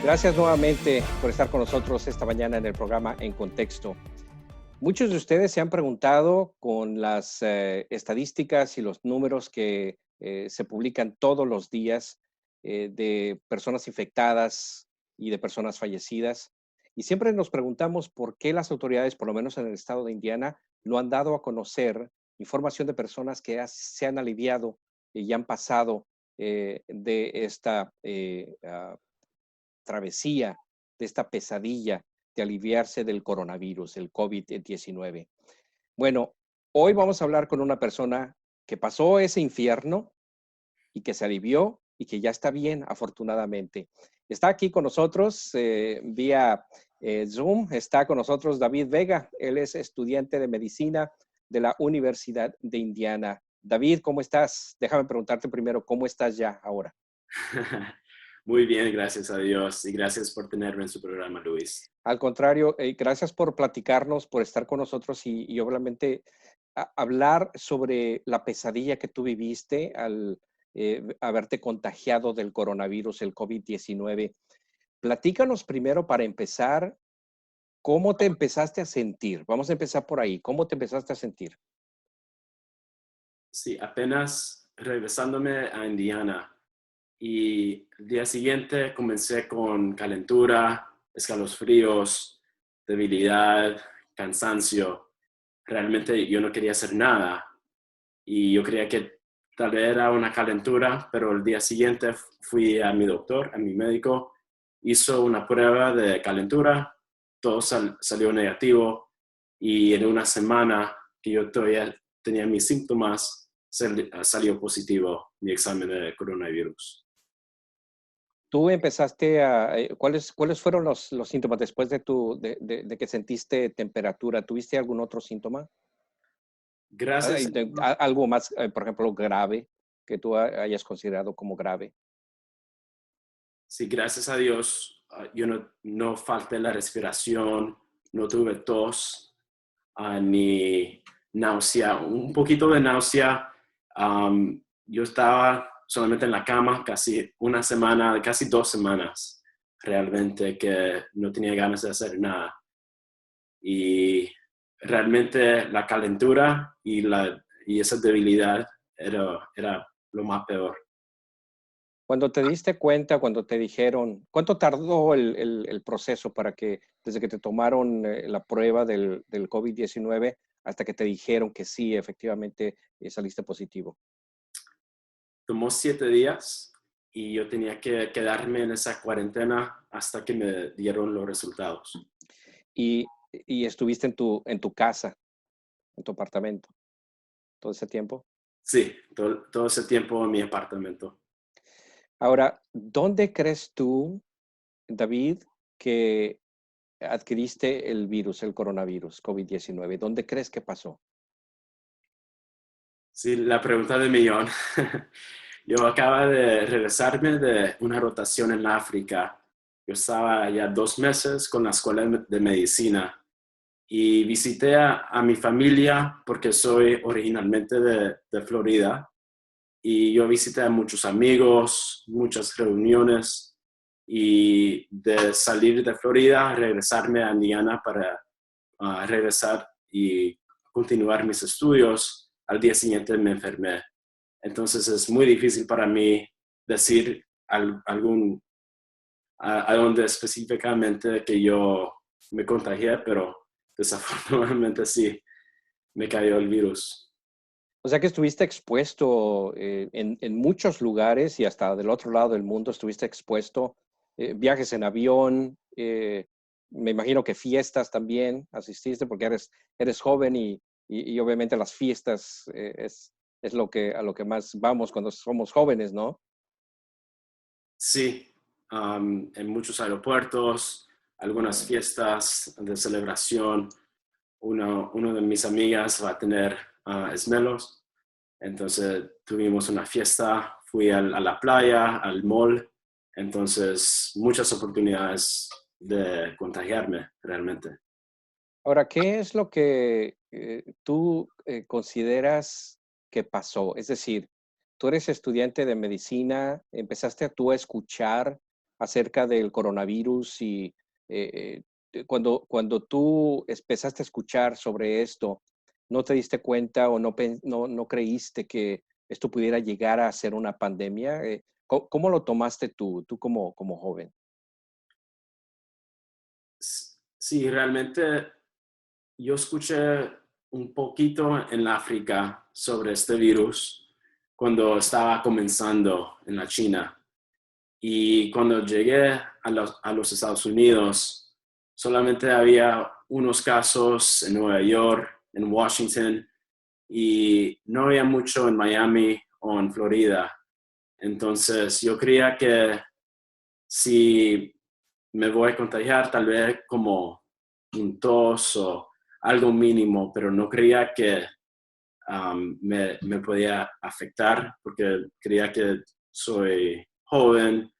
Gracias nuevamente por estar con nosotros esta mañana en el programa En Contexto. Muchos de ustedes se han preguntado con las estadísticas y los números que se publican todos los días de personas infectadas y de personas fallecidas. Y siempre nos preguntamos por qué las autoridades, por lo menos en el estado de Indiana, no han dado a conocer información de personas que se han aliviado y han pasado de esta travesía, de esta pesadilla de aliviarse del coronavirus, el COVID-19. Bueno, hoy vamos a hablar con una persona que pasó ese infierno y que se alivió y que ya está bien, afortunadamente. Está aquí con nosotros vía Zoom, está con nosotros David Vega. Él es estudiante de medicina de la Universidad de Indiana. David, ¿cómo estás? Déjame preguntarte primero, ¿cómo estás ya ahora? Muy bien, gracias a Dios y gracias por tenerme en su programa, Luis. Al contrario, gracias por platicarnos, por estar con nosotros y obviamente hablar sobre la pesadilla que tú viviste al haberte contagiado del coronavirus, el COVID-19. Platícanos primero para empezar, ¿cómo te empezaste a sentir? Vamos a empezar por ahí. ¿Cómo te empezaste a sentir? Sí, apenas regresándome a Indiana y el día siguiente comencé con calentura, escalofríos, debilidad, cansancio. Realmente yo no quería hacer nada y yo creía que tal vez era una calentura, pero el día siguiente fui a mi doctor, a mi médico, hizo una prueba de calentura, todo salió negativo y en una semana que yo todavía tenía mis síntomas, salió positivo mi examen de coronavirus. Tú empezaste ¿cuáles fueron los síntomas después de que sentiste temperatura? ¿Tuviste algún otro síntoma? Gracias, Algo más, por ejemplo, grave que tú hayas considerado como grave. sí, gracias a Dios, yo no falté la respiración, no tuve tos, ni náusea, un poquito de náusea. Yo estaba solamente en la cama casi una semana, casi 2 semanas, realmente que no tenía ganas de hacer nada. Y realmente la calentura y esa debilidad era lo más peor. Cuando te diste cuenta, cuando te dijeron, ¿cuánto tardó el proceso para que, desde que te tomaron la prueba del COVID-19 hasta que te dijeron que sí, efectivamente saliste positivo? Tomó 7 días y yo tenía que quedarme en esa cuarentena hasta que me dieron los resultados. Y estuviste en tu casa, en tu apartamento, todo ese tiempo. Sí, todo ese tiempo en mi apartamento. Ahora, ¿dónde crees tú, David, que adquiriste el virus, el coronavirus, COVID-19? ¿Dónde crees que pasó? Sí, la pregunta de millón. Yo acaba de regresarme de una rotación en África. Yo estaba ya 2 meses con la escuela de medicina y visité a mi familia porque soy originalmente de Florida y yo visité a muchos amigos, muchas reuniones y de salir de Florida, regresarme a Indiana para regresar y continuar mis estudios. Al día siguiente me enfermé. Entonces es muy difícil para mí decir a dónde específicamente que yo me contagié, pero desafortunadamente sí, me cayó el virus. O sea que estuviste expuesto en muchos lugares y hasta del otro lado del mundo estuviste expuesto, viajes en avión, me imagino que fiestas también asististe porque eres joven y obviamente las fiestas es a lo que más vamos cuando somos jóvenes, ¿no? Sí, en muchos aeropuertos, algunas fiestas de celebración. Uno de mis amigas va a tener esmelos, entonces tuvimos una fiesta, fui a la playa, al mall, entonces muchas oportunidades de contagiarme realmente. Ahora, ¿qué es lo que tú consideras que pasó? Es decir, tú eres estudiante de medicina, empezaste tú a escuchar acerca del coronavirus y cuando tú empezaste a escuchar sobre esto, ¿no te diste cuenta o no creíste que esto pudiera llegar a ser una pandemia? ¿Cómo lo tomaste tú como joven? Sí, realmente yo escuché un poquito en África sobre este virus cuando estaba comenzando en la China. Y cuando llegué a los Estados Unidos, solamente había unos casos en Nueva York, en Washington, y no había mucho en Miami o en Florida. Entonces yo creía que si me voy a contagiar, tal vez como un tos o algo mínimo, pero no creía que me podía afectar porque creía que soy joven,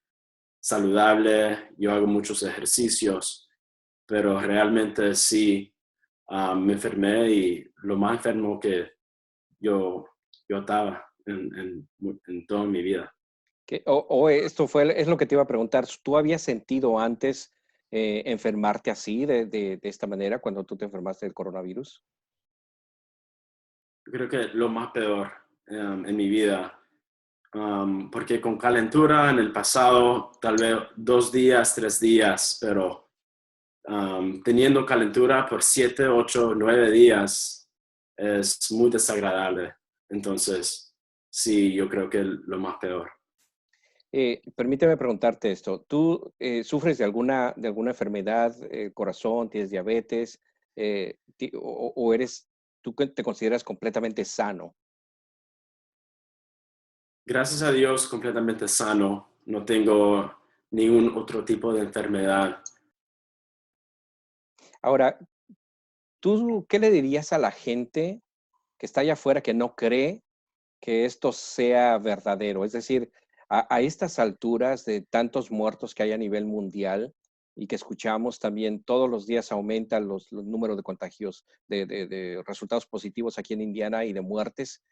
saludable, yo hago muchos ejercicios, pero realmente sí me enfermé y lo más enfermo que yo, yo estaba en toda mi vida. O esto es lo que te iba a preguntar. ¿Tú habías sentido antes enfermarte así, de esta manera, cuando tú te enfermaste del coronavirus? Creo que lo más peor en mi vida, porque con calentura en el pasado, tal vez 2 días, 3 días, pero teniendo calentura por 7, 8, 9 días es muy desagradable. Entonces, sí, yo creo que lo más peor. Permíteme preguntarte esto. ¿Tú sufres de alguna enfermedad, corazón, tienes diabetes, o tú te consideras completamente sano? Gracias a Dios, completamente sano. No tengo ningún otro tipo de enfermedad. Ahora, ¿tú qué le dirías a la gente que está allá afuera que no cree que esto sea verdadero? Es decir, a estas alturas de tantos muertos que hay a nivel mundial y que escuchamos también todos los días aumentan los números de contagios, de resultados positivos aquí en Indiana y de muertes.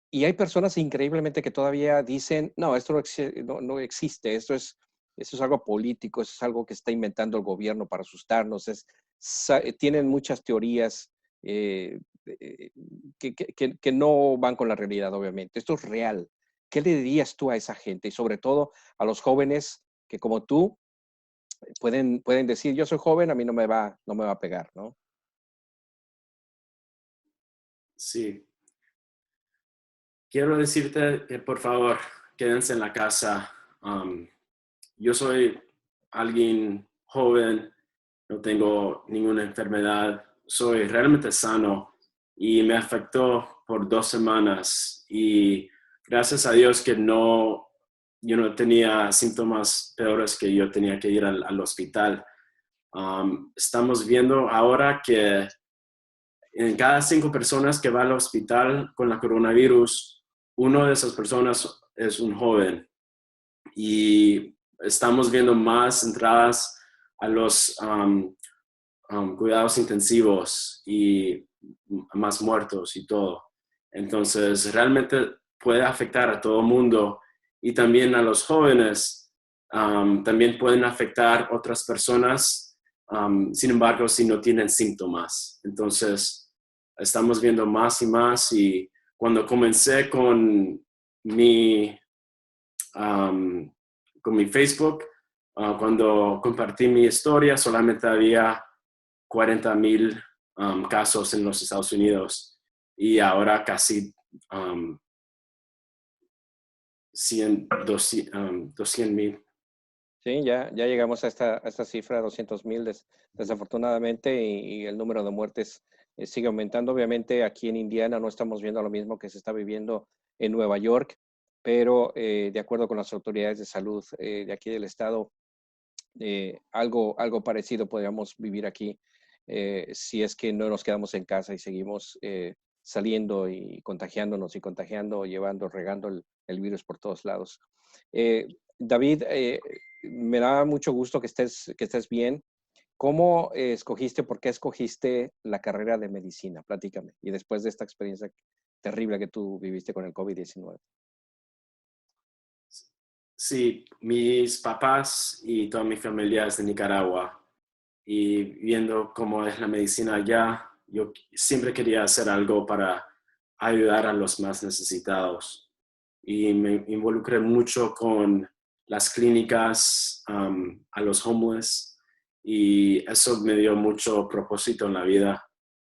Y hay personas increíblemente que todavía dicen, no, esto no existe, esto es algo político, esto es algo que está inventando el gobierno para asustarnos, tienen muchas teorías eh, eh, que no van con la realidad, obviamente. Esto es real. ¿Qué le dirías tú a esa gente? Y sobre todo a los jóvenes que como tú pueden decir, yo soy joven, a mí no me va a pegar, ¿no? Sí. Quiero decirte que por favor, quédense en la casa. Yo soy alguien joven, no tengo ninguna enfermedad, soy realmente sano y me afectó por 2 semanas y gracias a Dios que yo no tenía síntomas peores que yo tenía que ir al hospital. Estamos viendo ahora que en cada 5 personas que va al hospital con la coronavirus, uno de esas personas es un joven y estamos viendo más entradas a los cuidados intensivos y más muertos y todo. Entonces, realmente puede afectar a todo el mundo y también a los jóvenes. También pueden afectar otras personas, sin embargo, si no tienen síntomas. Entonces, estamos viendo más y más y cuando comencé mi, um, con mi Facebook, cuando compartí mi historia, solamente había 40,000 casos en los Estados Unidos y ahora casi 200,000. Sí, ya llegamos a esta cifra, 200,000 desafortunadamente, y el número de muertes sigue aumentando. Obviamente aquí en Indiana no estamos viendo lo mismo que se está viviendo en Nueva York, pero de acuerdo con las autoridades de salud de aquí del estado, algo parecido podríamos vivir aquí si es que no nos quedamos en casa y seguimos saliendo y contagiándonos y contagiando, llevando, regando el virus por todos lados. David, me da mucho gusto que estés bien. ¿Cómo por qué escogiste la carrera de medicina? Platícame. Y después de esta experiencia terrible que tú viviste con el COVID-19. Sí, mis papás y toda mi familia es de Nicaragua y viendo cómo es la medicina allá, yo siempre quería hacer algo para ayudar a los más necesitados y me involucré mucho con las clínicas, a los homeless y eso me dio mucho propósito en la vida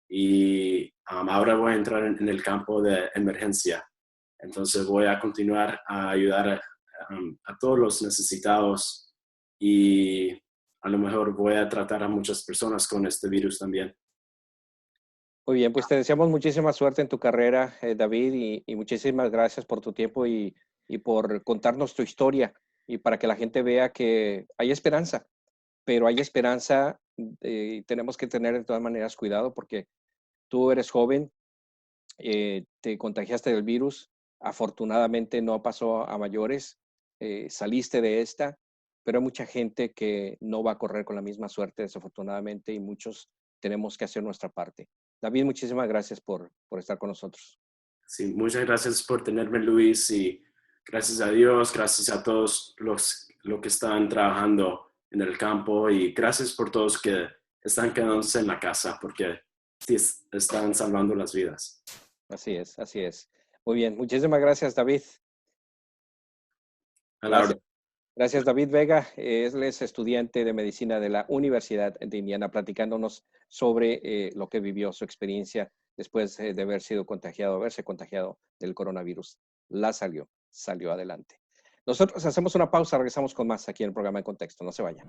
y ahora voy a entrar en el campo de emergencia. Entonces voy a continuar a ayudar a todos los necesitados y a lo mejor voy a tratar a muchas personas con este virus también. Muy bien, pues te deseamos muchísima suerte en tu carrera, David, y muchísimas gracias por tu tiempo y por contarnos tu historia y para que la gente vea que hay esperanza, pero hay esperanza y tenemos que tener de todas maneras cuidado porque tú eres joven, te contagiaste del virus, afortunadamente no pasó a mayores, saliste de esta, pero hay mucha gente que no va a correr con la misma suerte, desafortunadamente, y muchos tenemos que hacer nuestra parte. David, muchísimas gracias por estar con nosotros. Sí, muchas gracias por tenerme, Luis, y gracias a Dios, gracias a todos los que están trabajando en el campo y gracias por todos que están quedándose en la casa porque sí están salvando las vidas. Así es, así es. Muy bien, muchísimas gracias, David. A la orden. Gracias. Gracias, David Vega. Él es estudiante de medicina de la Universidad de Indiana, platicándonos sobre lo que vivió, su experiencia después de haber sido contagiado, haberse contagiado del coronavirus. Salió adelante. Nosotros hacemos una pausa, regresamos con más aquí en el programa En Contexto. No se vayan.